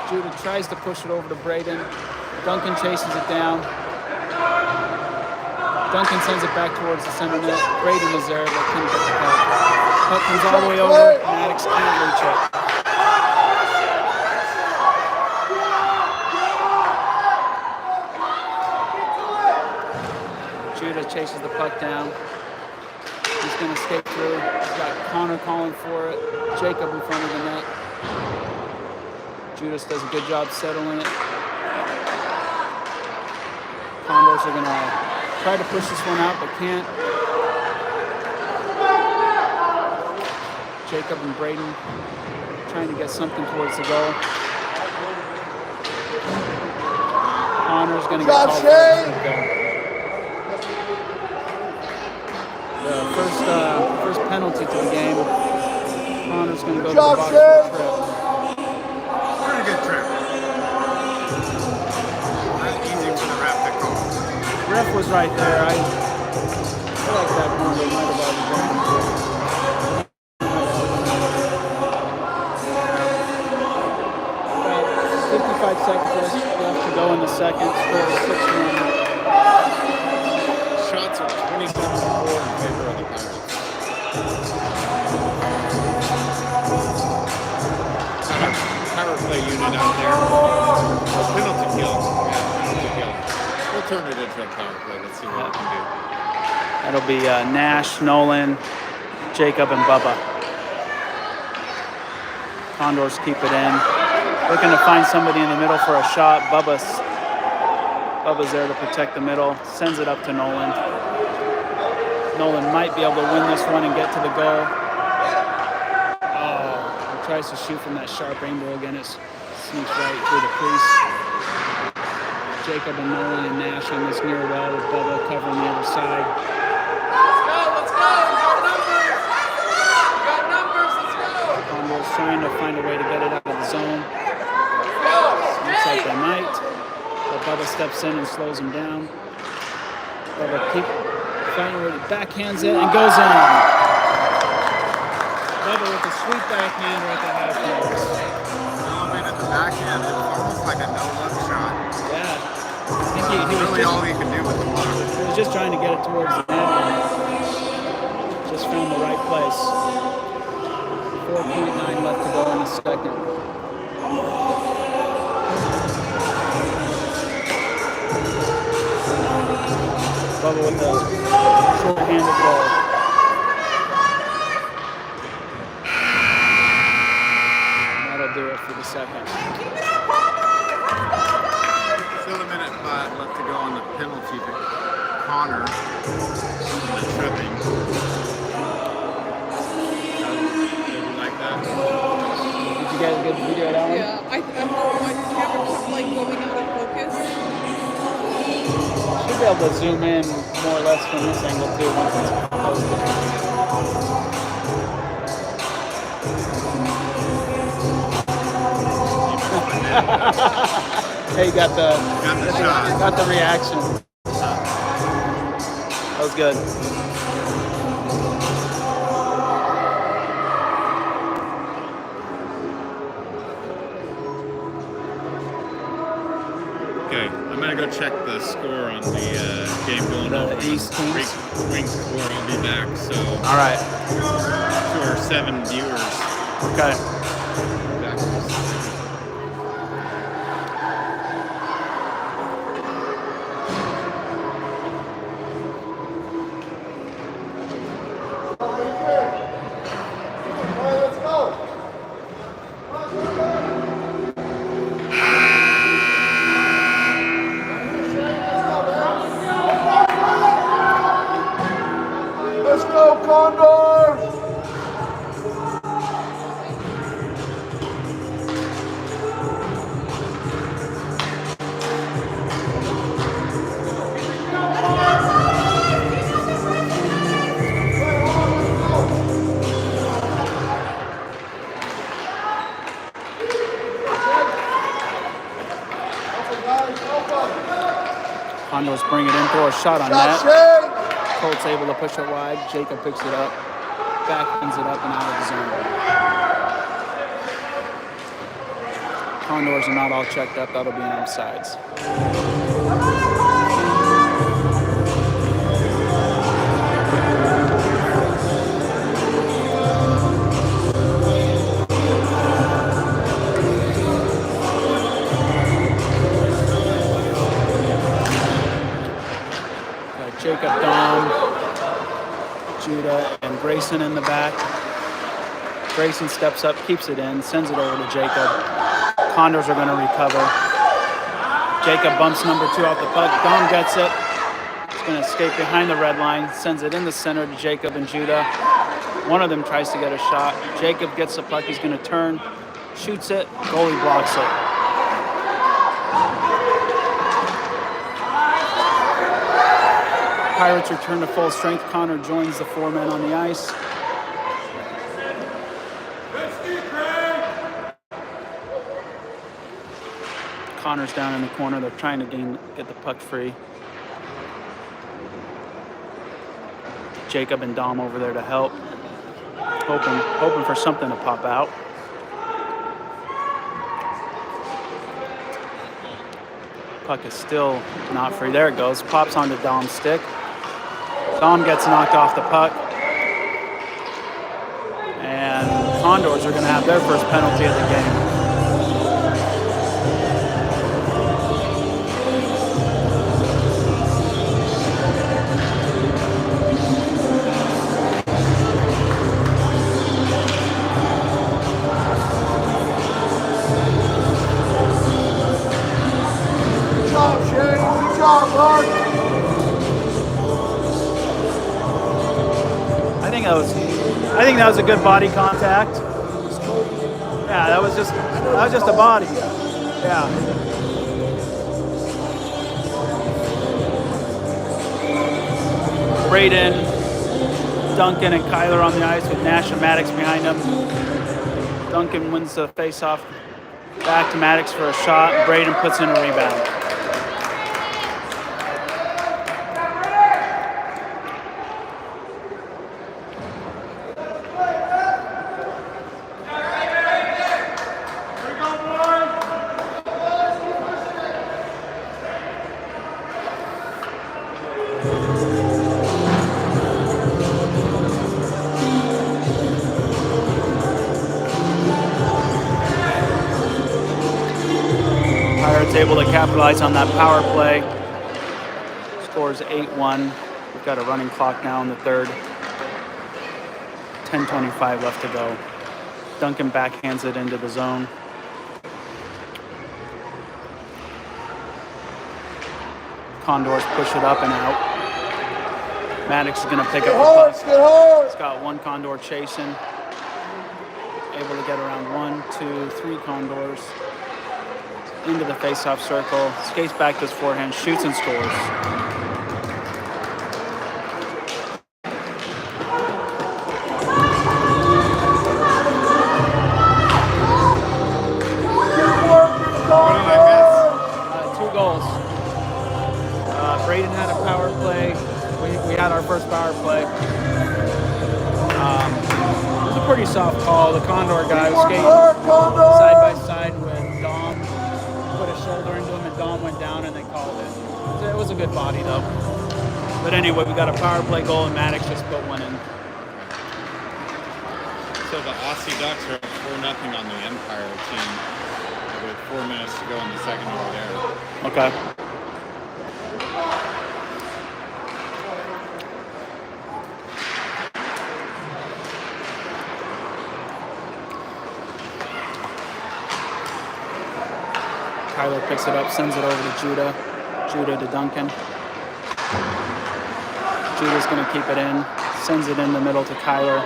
Judah tries to push it over to Braden. Duncan chases it down. Duncan sends it back towards the center net. Braden is there, but couldn't get the puck. Puck comes all the way over. Maddox can't reach it. Judah chases the puck down. He's going to skate through. He's got Connor calling for it. Jacob in front of the net. Judas does a good job settling it. Condors are going to try to push this one out, but can't. Jacob and Braden trying to get something towards the goal. Connor's going to get called for the goal. The first penalty to the game. Connor's going to go to the box for a trip. Pretty good trip. Not easy for the ref to call. Ref was right there. I feel like that one might have already gone. About 55 seconds left to go in the second. Score 6-1. Shots are 27-4 in favor of the Pirates. Power play unit out there. Penalty kill. Yeah, penalty kill. We'll turn it into a power play. Let's see what we can do. That'll be Nash, Nolan, Jacob, and Bubba. Condors keep it in. Looking to find somebody in the middle for a shot. Bubba's there to protect the middle. Sends it up to Nolan. Nolan might be able to win this one and get to the goal. Oh, he tries to shoot from that sharp angle again. It sneaks right through the crease. Jacob and Nolan and Nash on this near wall with Bubba covering the other side. Let's go. We got numbers. Let's go. Condors trying to find a way to get it out of the zone. Looks like they might. But Bubba steps in and slows him down. Bubba keep finding where he backhands it and goes in. Bubba with a sweet backhand right at half post. Elevated the backhand. It was almost like a no-look shot. Yeah. I think he was Really all he could do with the puck. He was just trying to get it towards the net and just found the right place. 4.9 left to go in the second. Bubba with the short-handed ball. And that'll do it for the second. Still a minute left to go on the penalty to Connor. The tripping. Like that. Did you guys get the video of that one? Yeah, I have like going out of focus. Should be able to zoom in more or less from this angle too once it's posted. Hey, got the reaction. That was good. Okay, I'm gonna go check the score on the game going over. The East teams. Wing score. I'll be back. So All right. to our 7 viewers, Okay. Back to the side. All right, let's go. Let's go, Condors! Condors bring it in, throw a shot on Stop, net. Shane! Colt's able to push it wide. Jacob picks it up, backhands it up and out of the zone. Condors are not all checked up. That'll be an offsides. Got Jacob, Dom, Judah, and Grayson in the back. Grayson steps up, keeps it in, sends it over to Jacob. Condors are going to recover. Jacob bumps number 2 off the puck. Dom gets it. He's going to escape behind the red line, sends it in the center to Jacob and Judah. One of them tries to get a shot. Jacob gets the puck. He's going to turn, shoots it. Goalie blocks it. Pirates return to full strength. Connor joins the 4 men on the ice. Connor's down in the corner. They're trying to get the puck free. Jacob and Dom over there to help. Hoping for something to pop out. Puck is still not free. There it goes. Pops onto Dom's stick. Dom gets knocked off the puck. And Condors are going to have their first penalty of the game. Good job, Shane. Good job, bud. I think that was a good body contact. Yeah, that was just a body. Yeah. Braden, Duncan, and Kyler on the ice with Nash and Maddox behind them. Duncan wins the face-off. Back to Maddox for a shot. Braden puts in a rebound. Able to capitalize on that power play. Scores 8-1. We've got a running clock now in the third. 10:25 left to go. Duncan backhands it into the zone. Condors push it up and out. Maddox is going to pick up the puck. He's got one Condor chasing. Able to get around 1, 2, 3 Condors. Into the face-off circle, skates back to his forehand, shoots and scores. What did I miss? 2 goals. Braden had a power play. We had our first power play. It was a pretty soft call. The Condor guy was skating side by side with Dom. Put a shoulder into him and Dom went down and they called it. It was a good body though. But anyway, we got a power play goal and Maddox just put one in. So the Aussie Ducks are 4-0 on the Empire team with 4 minutes to go in the second over there. Okay. Kyler picks it up, sends it over to Judah. Judah to Duncan. Judah's going to keep it in. Sends it in the middle to Kyler.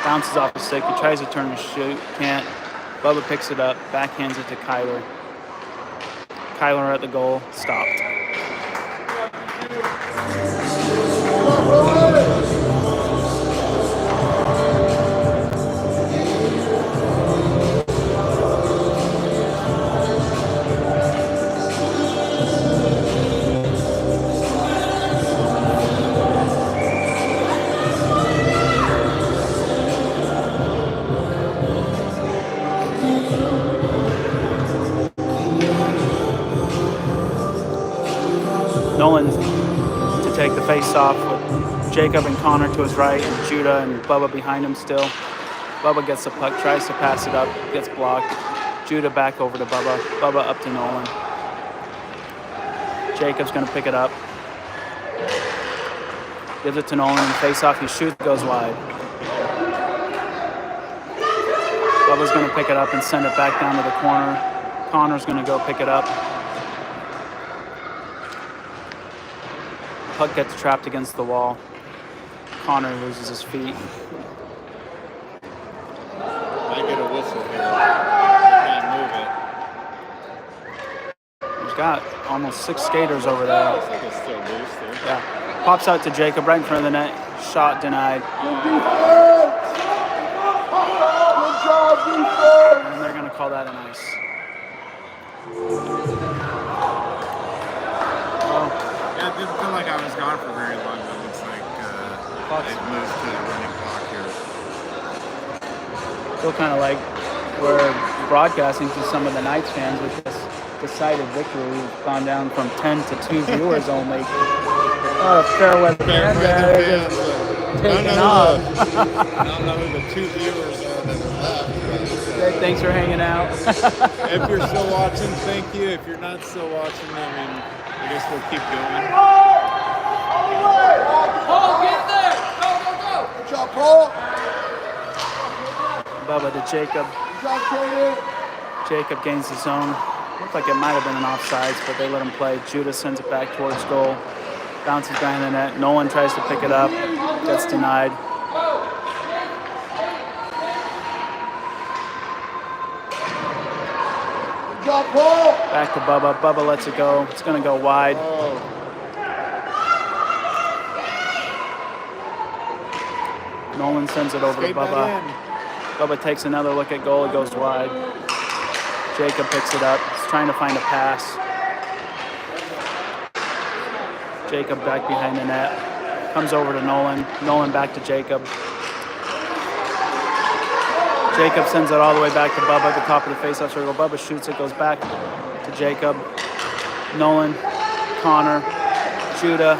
Bounces off the stick. He tries to turn and shoot. Can't. Bubba picks it up. Backhands it to Kyler. Kyler at the goal. Stopped. Nolan to take the face off with Jacob and Connor to his right and Judah and Bubba behind him still. Bubba gets the puck, tries to pass it up, gets blocked. Judah back over to Bubba. Bubba up to Nolan. Jacob's going to pick it up. Gives it to Nolan. Face off, he shoots, goes wide. Bubba's going to pick it up and send it back down to the corner. Connor's going to go pick it up. Puck gets trapped against the wall. Connor loses his feet. Might get a whistle here. Can't move it. He's got almost 6 skaters over there. Looks like it's still loose there. Yeah. Pops out to Jacob right in front of the net. Shot denied. Good defense! Good job, defense! And they're going to call that an ice. Yeah, it didn't feel like I was gone for very long, but it looks like they've moved to the running clock here. Feel kind of like we're broadcasting to some of the Knights fans with this decided victory. We've gone down from 10 to 2 viewers only. Oh, fair weather fans. Taking off. I don't know who the 2 viewers are that are left. Thanks for hanging out. If you're still watching, thank you. If you're not still watching, I mean, I guess we'll keep going. Paul, get there! Go, go, go! Good job, Paul! Bubba to Jacob. Good job, Kaden! Jacob gains the zone. Looked like it might have been an offsides, but they let him play. Judah sends it back towards goal. Bounces behind the net. Nolan tries to pick it up. Gets denied. Good job, Paul! Back to Bubba. Bubba lets it go. It's going to go wide. Nolan sends it over to Bubba. Bubba takes another look at goal. It goes wide. Jacob picks it up. He's trying to find a pass. Jacob back behind the net. Comes over to Nolan. Nolan back to Jacob. Jacob sends it all the way back to Bubba at the top of the faceoff circle. Bubba shoots it, goes back to Jacob. Nolan, Connor, Judah.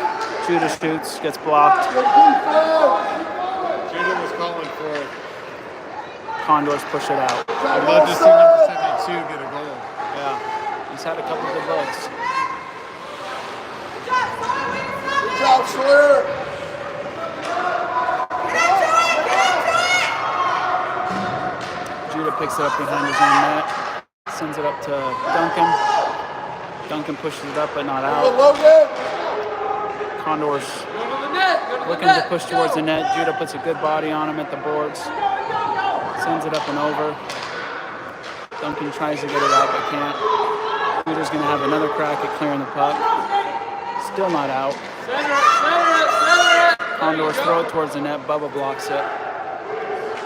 Judah shoots, gets blocked. Good defense! Judah was calling for it. Condors push it out. I'd love to see number 72 get a goal. Yeah, he's had a couple good looks. Good job, Sawyer! Judah picks it up behind his own net. Sends it up to Duncan. Duncan pushes it up, but not out. Logan! Condors looking to push towards the net. Judah puts a good body on him at the boards. Sends it up and over. Duncan tries to get it out, but can't. Judah's going to have another crack at clearing the puck. Still not out. Condors throw it towards the net. Bubba blocks it.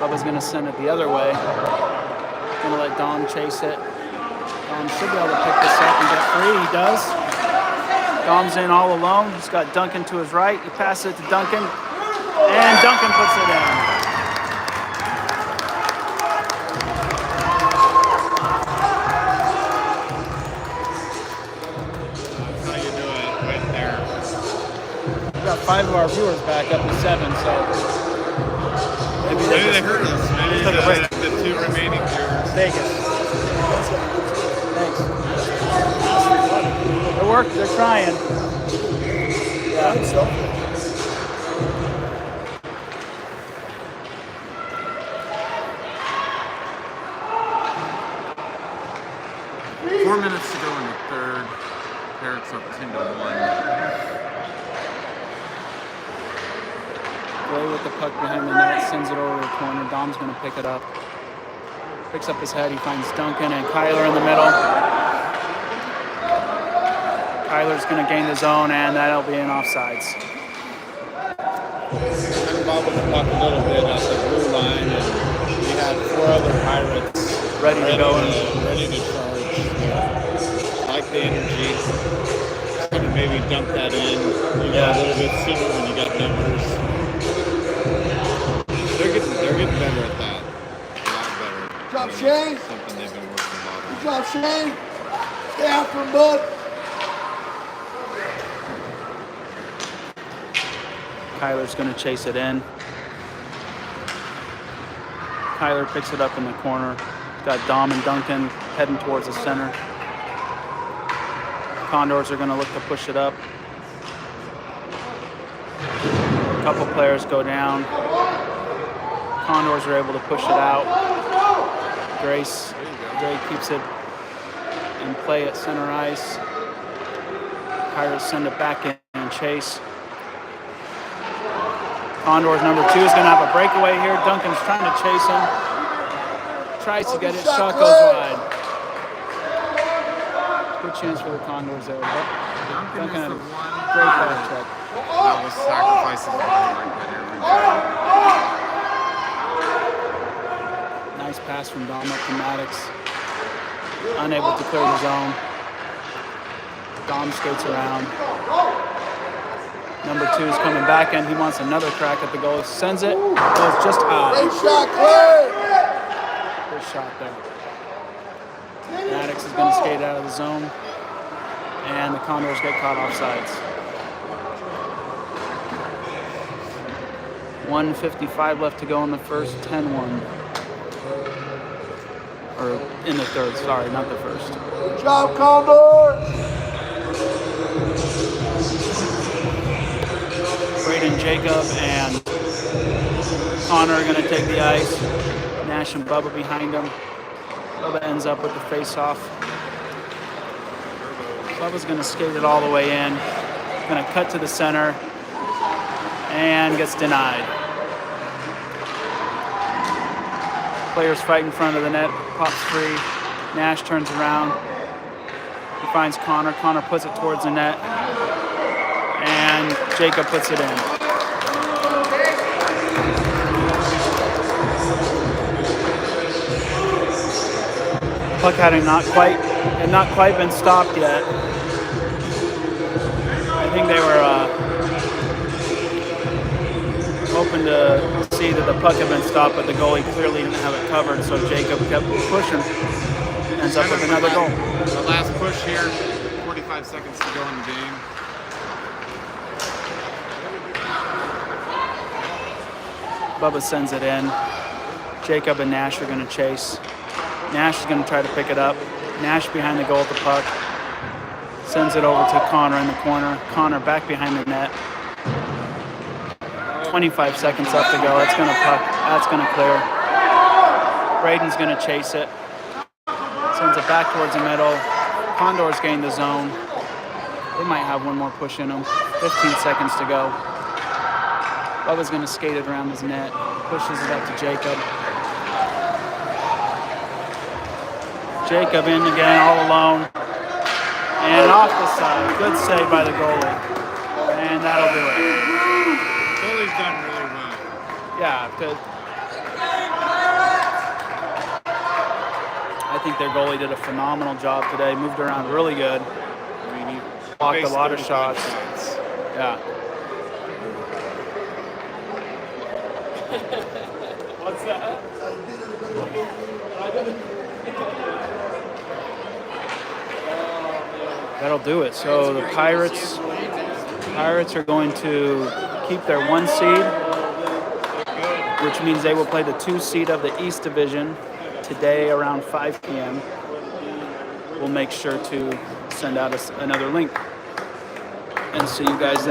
Bubba's going to send it the other way. Going to let Dom chase it. Dom should be able to pick this up and get free. He does. Dom's in all alone. He's got Duncan to his right. He passes it to Duncan. And Duncan puts it in. That's how you do it right there. We've got 5 of our viewers back up to 7, so maybe Maybe they heard us. Maybe took a break. the 2 remaining viewers. Vegas. Thanks. They're trying. Yeah, so. 4 minutes to go in the third. Eric's up 10-1. Gray with the puck behind the net, sends it over to the corner. Dom's going to pick it up. Picks up his head. He finds Duncan and Kyler in the middle. Kyler's going to gain the zone, and that'll be an offsides. Kind of bobbled the puck a little bit at the blue line, and we had 4 other Pirates Ready to go in. ready to charge. Like the energy. Just gonna maybe dump that in, a little bit sooner when you got numbers. They're getting better at that. A lot better. Good job, Shane. Something they've been working a lot on. Good job, Shane. Stay after him, bud. Kyler's going to chase it in. Kyler picks it up in the corner. Got Dom and Duncan heading towards the center. Condors are going to look to push it up. A couple players go down. Condors are able to push it out. Gray keeps it in play at center ice. Pirates send it back in and chase. Condors number 2 is going to have a breakaway here. Duncan's trying to chase him. Tries to get it. Shot goes wide. Good chance for the Condors there. But Duncan had a great back check. That was sacrifices like that every time. Nice pass from Dom up to Maddox. Unable to clear the zone. Dom skates around. Number 2 is coming back in. He wants another crack at the goal. Sends it. Goes just high. Great shot, Clay. Good shot there. Maddox is going to skate out of the zone. And the Condors get caught offsides. 1:55 left to go in the first. 10-1. Or in the third. Sorry, not the first. Good job, Condors. Braden Jacob and Connor are going to take the ice. Nash and Bubba behind him. Bubba ends up with the face-off. Bubba's going to skate it all the way in. Going to cut to the center and gets denied. Players fight in front of the net. Pops free. Nash turns around. He finds Connor. Connor puts it towards the net. And Jacob puts it in. Puck had not quite been stopped yet. I think they were hoping to see that the puck had been stopped, but the goalie clearly didn't have it covered, so Jacob kept pushing. Ends up with another goal. The last push here, 45 seconds to go in the game. Bubba sends it in. Jacob and Nash are going to chase. Nash is going to try to pick it up. Nash behind the goal at the puck. Sends it over to Connor in the corner. Connor back behind the net. 25 seconds left to go. That's going to puck. That's going to clear. Braden's going to chase it. Sends it back towards the middle. Condors gain the zone. They might have one more push in them. 15 seconds to go. Bubba's going to skate it around his net. Pushes it up to Jacob. Jacob in again, all alone. And off the side. Good save by the goalie. And that'll do it. Goalie's done really well. Yeah, good. I think their goalie did a phenomenal job today. Moved around really good. I mean, he Blocked a faced lot of 35 shots. Yeah. What's that? That'll do it. So the Pirates are going to keep their 1 seed which means they will play the 2 seed of the East Division today around 5 p.m. We'll make sure to send out another link and see you guys then.